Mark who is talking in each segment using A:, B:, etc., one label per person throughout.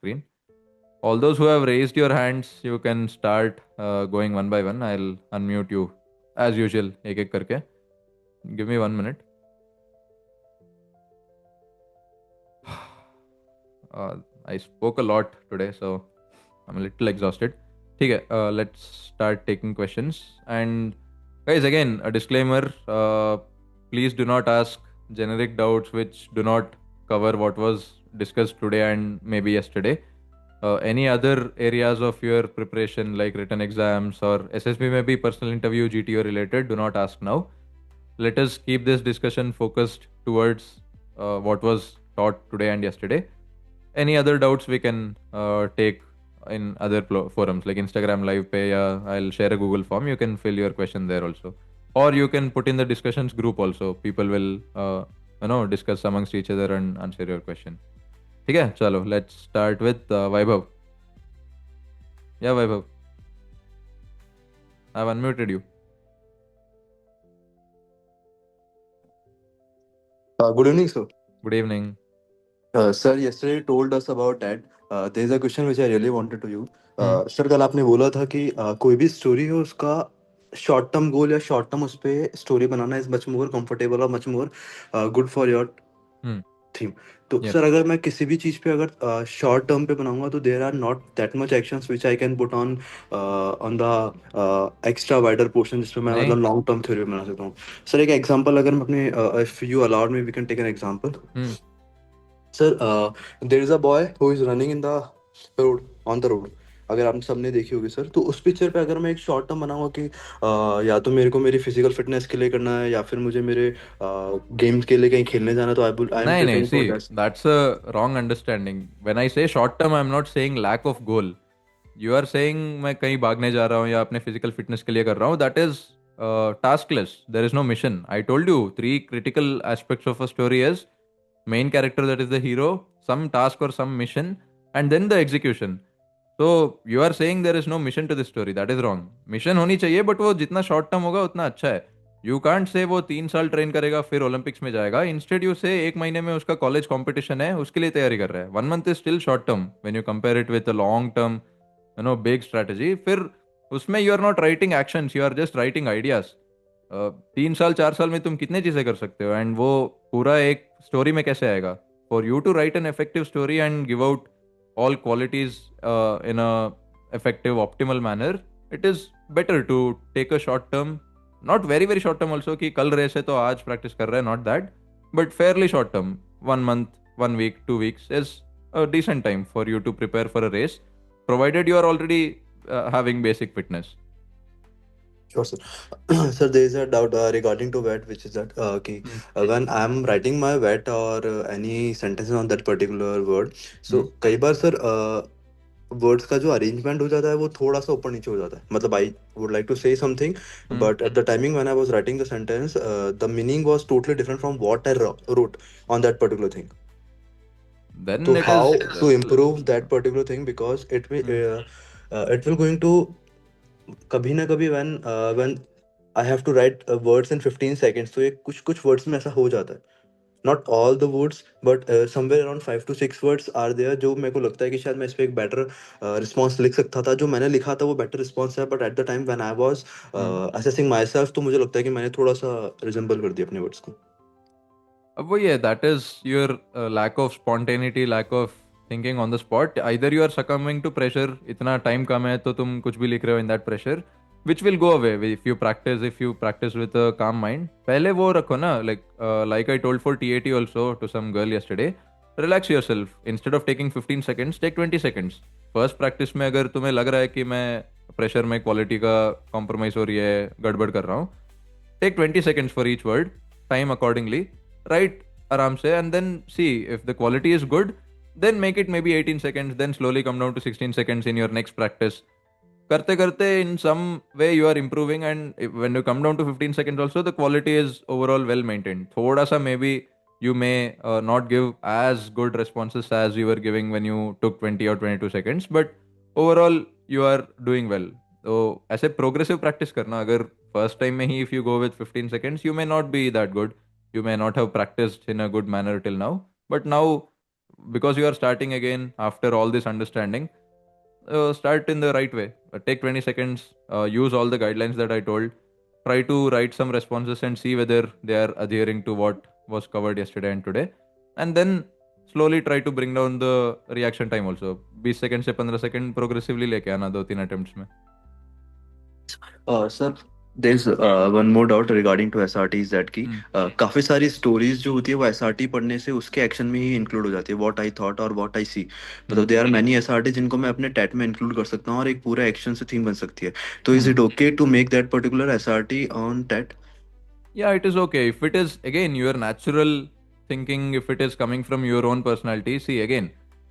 A: screen. All those who have raised your hands, you can start going one by one. I'll unmute you as usual, एक एक करके. Give me 1 minute. I spoke a lot today, so I'm a little exhausted. ठीक है, let's start taking questions. And guys, again, a disclaimer: please do not ask generic doubts which do not cover what was discussed today and maybe yesterday. Any other areas of your preparation, like written exams or SSB, maybe personal interview, GTO related, do not ask now. Let us keep this discussion focused towards what was taught today and yesterday. Any other doubts we can take in other forums like Instagram live pay. I'll share a Google form. You can fill your question there also, or you can put in the discussions group also. People will discuss amongst each other and answer your question. ठीक है, चलो let's start with Vaibhav. Yeah, Vaibhav, I've unmuted you.
B: Good evening, sir.
A: Good evening.
B: Sir, yesterday you told us about that. There is a question which I really wanted to you.
A: Hmm.
B: Sir कल आपने बोला था कि कोई भी story हो उसका short term goal या शॉर्ट टर्म उस पे स्टोरी बनाना इज मच मोर कंफर्टेबल और much more good for your
A: Hmm.
B: Theme. तो
A: Yep.
B: सर अगर मैं किसी भी चीज़ पे अगर शॉर्ट टर्म पे बनाऊंगा तो there are not that much actions which I can put on the extra wider portion जिसमें मैं
A: नहीं.
B: मतलब लॉन्ग टर्म थ्योरी बना सकता हूँ. सर एक एग्जांपल अगर मैं अपने if you allowed me we can take an example.
A: Hmm.
B: Sir there is a boy who is running in the road on the road. अगर आप सबने देखी होगी सर, तो उस पिक्चर पे अगर मैं एक शॉर्ट टर्म बनाऊंगा कि या तो मेरे को मेरी फिजिकल फिटनेस के लिए करना है या फिर मुझे मेरे गेम्स के लिए कहीं खेलने जाना है, तो आई एम
A: नहीं,
B: preparing for
A: see,
B: that.
A: that's a wrong understanding. When I say short term, I'm not saying lack of goal. You are saying मैं कहीं भागने जा रहा हूँ या अपने फिजिकल फिटनेस के लिए कर रहा हूँ. That is taskless. There is no mission. I told you three critical aspects of a story is main character, that is the hero, some task or some mission, and then the execution. So you are saying there is no mission to this story. That is wrong. Mission होनी चाहिए, but वो जितना short term होगा उतना अच्छा है. You can't say वो 3 साल ट्रेन करेगा फिर ओलंपिक्स में जाएगा. इंस्टेड यू से 1 महीने में उसका कॉलेज कंपटीशन है, उसके लिए तैयारी कर रहा है. 1 month is still short term when you compare it with long term big strategy. फिर उसमें you are not writing actions, you are just writing ideas. 3 साल 4 साल में तुम कितने चीज़ें कर सकते हो, एंड वो पूरा एक स्टोरी में कैसे आएगा. For you to write an effective story and give out all qualities in a effective optimal manner, it is better to take a short term, not very very short term also कि कल race है तो आज practice कर रहे हैं, not that, but fairly short term. 1 month, 1 week, 2 weeks is a decent time for you to prepare for a race, provided you are already having basic fitness.
B: Sure, sir. Sir, there is a doubt regarding to wet, which is that
A: Hmm.
B: when I am writing my wet or any sentences on that particular word, so
A: Hmm.
B: कई बार sir words का जो arrangement हो जाता है वो थोड़ा सा ऊपर नीचे हो जाता है. मतलब I would like to say something,
A: Hmm.
B: But at the timing when I was writing the sentence the meaning was totally different from what I wrote on that particular thing. So
A: Then it
B: how
A: is
B: to improve that particular thing, because
A: hmm.
B: it will going to कभी ना कभी when I have to write words in 15 seconds, तो ये कुछ कुछ words में ऐसा हो जाता है. Not all the words but somewhere around 5 to 6 words are there जो मेरे को लगता है कि शायद मैं इस पे एक बेटर रिस्पॉन्स लिख सकता था. जो मैंने लिखा था वो बेटर रिस्पॉन्स है, but at the time when I was
A: Hmm.
B: Assessing my self, तो मुझे लगता है कि मैंने थोड़ा सा रिजेंबल कर दिया अपने वर्ड्स को.
A: अब वही है, that is your lack of spontaneity, lack of thinking on the spot. Either you are succumbing to pressure, इतना टाइम कम है तो तुम कुछ भी लिख रहे हो in that pressure, which will go away if you practise with a calm mind. पहले वो रखो ना, like I told for TAT also to some girl yesterday, relax yourself. Instead of taking 15 seconds, take 20 seconds. First practice में अगर तुम्हें लग रहा है कि मैं प्रेशर में क्वालिटी का कॉम्प्रोमाइज हो रही है, गड़बड़ कर रहा हूँ, take 20 seconds for each word, time accordingly, write aram se, and then see if the quality is good, then make it maybe 18 seconds, then slowly come down to 16 seconds in your next practice. Karte karte in some way you are improving, and when you come down to 15 seconds also, the quality is overall well maintained. Thoda sa maybe you may not give as good responses as you were giving when you took 20 or 22 seconds, but overall you are doing well. तो ऐसे progressive practice करना. अगर first time में ही if you go with 15 seconds, you may not be that good, you may not have practiced in a good manner till now, but now because you are starting again after all this understanding, start in the right way. Take 20 seconds, use all the guidelines that I told, try to write some responses and see whether they are adhering to what was covered yesterday and today. And then slowly try to bring down the reaction time also. 20 second से 15 second progressively लेके आना 2-3 attempts में.
B: Sir there's one more doubt regarding to SRTs that की
A: हम्म.
B: काफी सारी stories जो होती है वो SRT पढ़ने से उसके एक्शन में ही इंक्लूड हो जाती है, व्हाट आई थॉट और व्हाट आई सी. मतलब
A: हम्म.
B: दे आर मैनी SRT जिनको मैं अपने टेट में इंक्लूड कर सकता हूँ और एक पूरा एक्शन से थीम बन सकती है. तो is
A: hmm.
B: It okay to make that particular SRT on TAT?
A: Yeah, it is okay. If it is, again, your natural thinking, if it is coming from your own personality, see, again,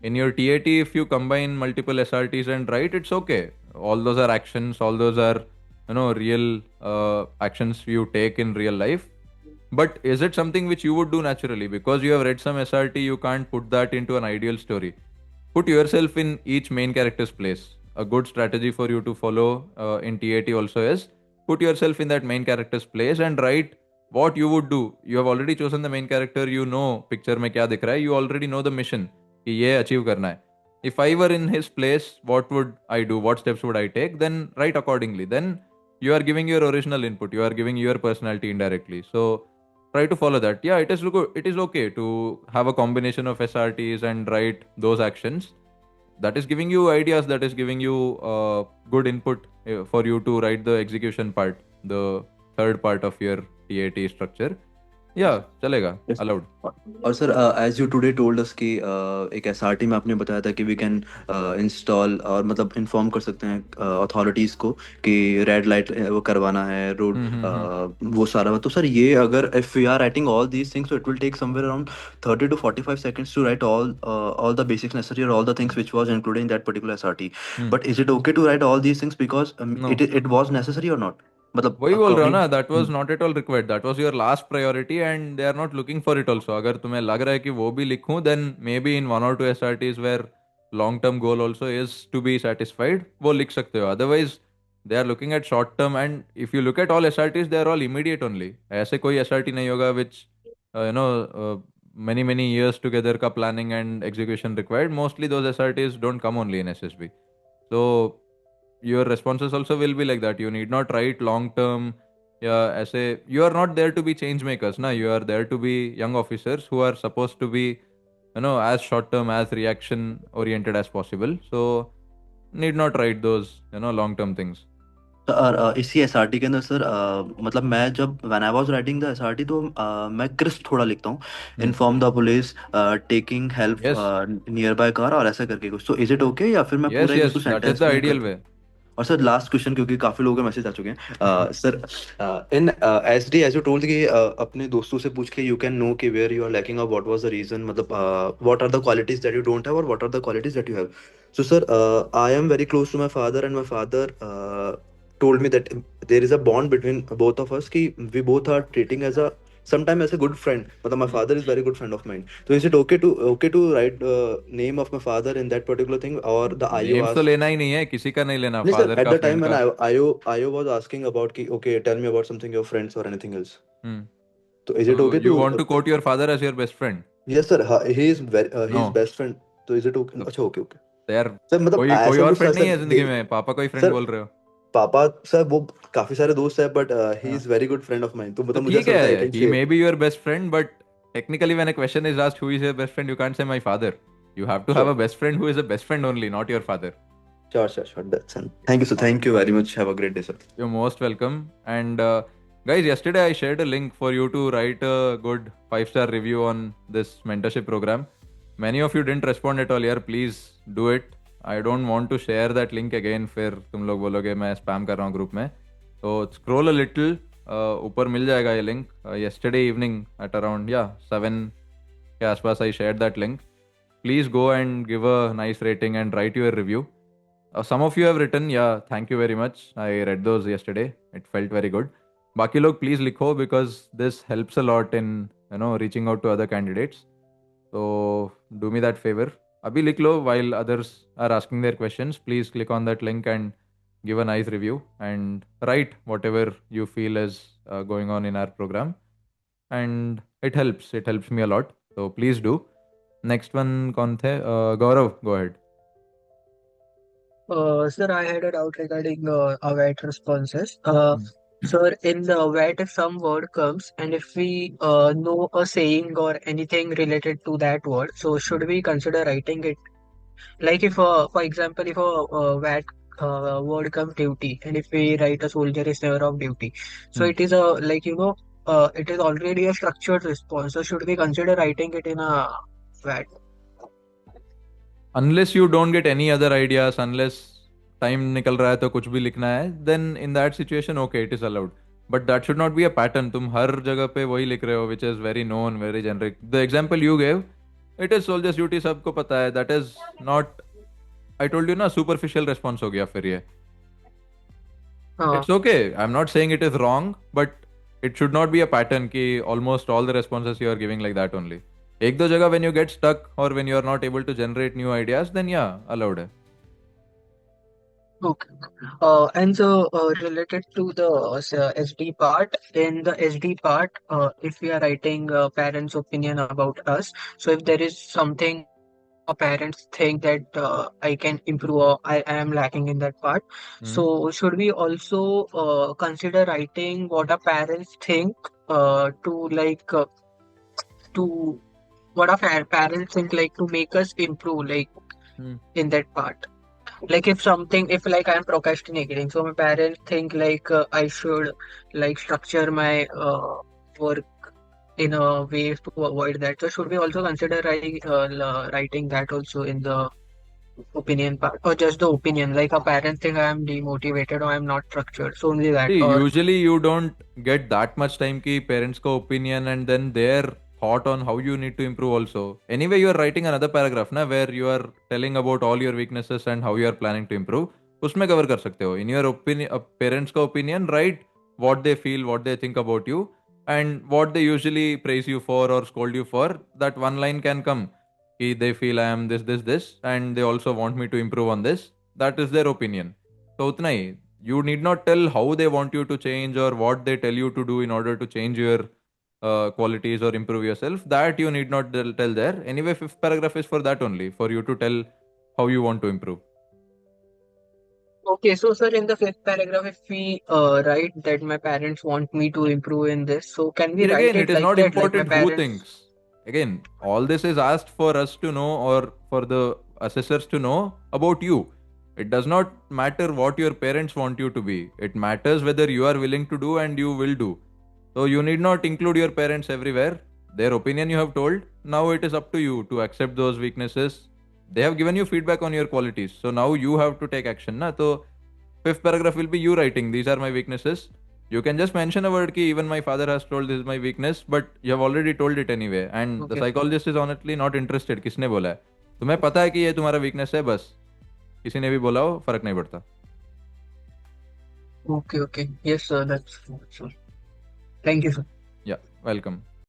A: in your TAT, if you combine multiple SRTs and write, it's okay. All those are actions, all those are, real actions you take in real life. But is it something which you would do naturally? Because you have read some SRT, you can't put that into an ideal story. Put yourself in each main character's place. A good strategy for you to follow in TAT also is put yourself in that main character's place and write what you would do. You have already chosen the main character, you know picture में क्या दिख रहा है, you already know the mission कि ये achieve करना है. If I were in his place, what would I do? What steps would I take? Then write accordingly. Then you are giving your original input. You are giving your personality indirectly. So try to follow that. Yeah, it is okay to have a combination of SRTs and write those actions. That is giving you ideas, that is giving you good input for you to write the execution part, the third part of your TAT structure. Yeah, chalega,
B: Yes.
A: allowed.
B: और sir as you today told us कि एक SRT में आपने बताया था कि we can install और मतलब इन्फॉर्म कर सकते हैं अथॉरिटीज़ को कि रेड लाइट वो करवाना है रोड,
A: Mm-hmm.
B: वो सारा. तो सर ये अगर if we are writing all these things, so it will take somewhere around 30 to 45 seconds to write all the basics necessary or all the things which was included in that particular SRT.
A: Hmm.
B: But is it okay to write all these things because
A: No.
B: it was necessary or not? मतलब
A: वही बोल रहा हूँ
B: according.
A: ना, that was not at all required, that was your last priority and they are not looking for it also. अगर तुम्हें लग रहा है कि वो भी लिखूं, then maybe in 1 or 2 SRTs where long term goal also is to be satisfied, वो लिख सकते हो. Otherwise they are looking at short term, and if you look at all SRTs they are all immediate only. ऐसे कोई SRT नहीं होगा विच many many years together का planning and execution required. Mostly those SRTs don't come only in SSB. So your responses also will be like that. You need not write long term. Yeah, ऐसे you are not there to be change makers ना, you are there to be young officers who are supposed to be as short term, as reaction oriented as possible. So need not write those long term things.
B: और इसी SRT के अंदर sir मतलब मैं जब when I was writing the SRT तो मैं crisp थोड़ा लिखता हूँ.
A: Hmm.
B: Inform the police, taking help
A: Yes,
B: near by car और ऐसा करके कुछ. तो इज इट ओके या फिर मैं पूरा
A: yes,
B: एक
A: yes,
B: बिल्कुल
A: that is
B: सेंटेंस
A: the
B: में
A: ideal
B: करके.
A: way.
B: और सर लास्ट क्वेश्चन क्योंकि काफी लोगों के मैसेज आ चुके हैं sir. In SD as you told कि अपने दोस्तों से पूछ के यू कैन नो कि वेयर यू आर लैकिंग और व्हाट वाज द रीजन, मतलब what are the qualities that you don't have और what are the qualities that you have. So sir I am very close to my father and my father told me that there is a bond between both of us कि we both are treating as a sometime as a good friend. मतलब my
A: Hmm.
B: father is very good friend of mine. So is it okay to write the name of my father in that particular thing or the IO
A: names तो
B: asks.
A: लेना ही नहीं है, किसी का नहीं लेना,
B: नहीं सर,
A: फादर
B: at
A: का,
B: the time
A: फ्रेंड
B: when
A: का.
B: IO was asking about कि okay tell me about something your friends or anything else.
A: Hmm.
B: तो is it
A: So
B: okay
A: you
B: to
A: want to quote your father as your best friend?
B: yes sir, he is very he is
A: No.
B: best friend. तो is it okay?
A: तो
B: अच्छा okay okay.
A: यार,
B: sir मतलब
A: कोई कोई
B: ऐसा
A: और
B: कुछ
A: फ्रेंड नहीं
B: सर
A: है जिंदगी में? पापा कोई फ्रेंड
B: सर
A: बोल रहे हो?
B: पापा सर वो काफी सारे दोस्त है बट ही
A: हाँ.
B: Is very good friend of mine. तो
A: तो
B: मतलब मुझे
A: ठीक
B: ऐसा लगता है आई
A: है,
B: कैन
A: ही
B: से.
A: May be your best friend, but technically when a question is asked who is your best friend, you can't say my father. You have to have
B: sure
A: a best friend who is a best friend only, not your father.
B: Sure that's and thank you sir, thank you very much, have a great day sir.
A: You're most welcome. And guys, yesterday I shared a link for you to write a good 5-star review on this mentorship program. Many of you didn't respond at all here. Please do it. I don't want to share that link again. फिर तुम लोग बोलोगे मैं spam कर रहा हूँ group में. So scroll a little. ऊपर मिल जाएगा ये link. Yesterday evening at around 7 के आसपास I shared that link. Please go and give a nice rating and write your review. Some of you have written, yeah, thank you very much. I read those yesterday. It felt very good. बाकी लोग please लिखो because this helps a lot in reaching out to other candidates. So do me that favor. अभी लिख लो while others are asking their questions. Please click on that link and give a nice review and write whatever you feel is going on in our program. And it helps. It helps me a lot. So please do. Next one कौन थे? Gaurav, go ahead.
C: Sir, I had a doubt regarding await responses. Sir, in the await, if some word comes and if we know a saying or anything related to that word, so should we consider writing it? Like if, for example, if a VAT word comes duty, and if we write a soldier is never off duty, so it is a like it is already a structured response. So should we consider writing it in a VAT?
A: Unless you don't get any other ideas, unless time निकल रहा है तो कुछ भी लिखना है, then in that situation okay, it is allowed. But that should not be a pattern. तुम हर जगह पे वही लिख रहे हो, which is very known, very generic. The example you gave, it is soldier's duty, सबको पता है. That is not, I told you ना, superficial response हो गया फिर ये.
C: हाँ.
A: It's okay. I'm not saying it is wrong, but it should not be a pattern कि almost all the responses you are giving like that only. एक दो जगह when you get stuck or when you are not able to generate new ideas, then yeah, allowed है.
C: Okay. And so related to the SD part, in the SD part, if we are writing parents' opinion about us, so if there is something parents think that I can improve or I am lacking in that part, so should we also consider writing what our parents think to like to what our parents think like to make us improve like in that part? Like if something if like I'm procrastinating, so my parents think like I should like structure my work in a way to avoid that. So should we also consider writing that also in the opinion part, or just the opinion like a parent think I am demotivated or I'm not structured, so only that?
A: See,
C: Or
A: usually you don't get that much time ki parents ko opinion and then their thought on how you need to improve also. Anyway, you are writing another paragraph na where you are telling about all your weaknesses and how you are planning to improve. उसमें cover कर सकते हो. In your opinion, parents का opinion, write what they feel, what they think about you, and what they usually praise you for or scold you for. That one line can come. कि they feel I am this, this, this, and they also want me to improve on this. That is their opinion. तो उतना ही. You need not tell how they want you to change or what they tell you to do in order to change your qualities or improve yourself. That you need not tell there. Anyway, fifth paragraph is for that only, for you to tell how you want to improve.
C: okay, so sir, in the fifth paragraph, if we write that my parents want me to improve in this, so can we
A: See,
C: write
A: again,
C: it
A: it is
C: like
A: not
C: that, like my
A: important who
C: parents?
A: thinks. Again, all this is asked for us to know or for the assessors to know about you. It does not matter what your parents want you to be. It matters whether you are willing to do and you will do. So you need not include your parents everywhere. Their opinion you have told. Now it is up to you to accept those weaknesses. They have given you feedback on your qualities. So now you have to take action. Na? So fifth paragraph will be you writing. These are my weaknesses. You can just mention a word ki even my father has told this is my weakness, but you have already told it anyway. And the
C: Okay.
A: psychologist is honestly not interested. किसने बोला है? तुम्हें पता है कि ये तुम्हारा weakness है बस. किसी ने भी बोला हो फर्क नहीं पड़ता.
C: Okay, okay. Yes, sir. That's all. Thank you, sir.
A: Yeah, welcome.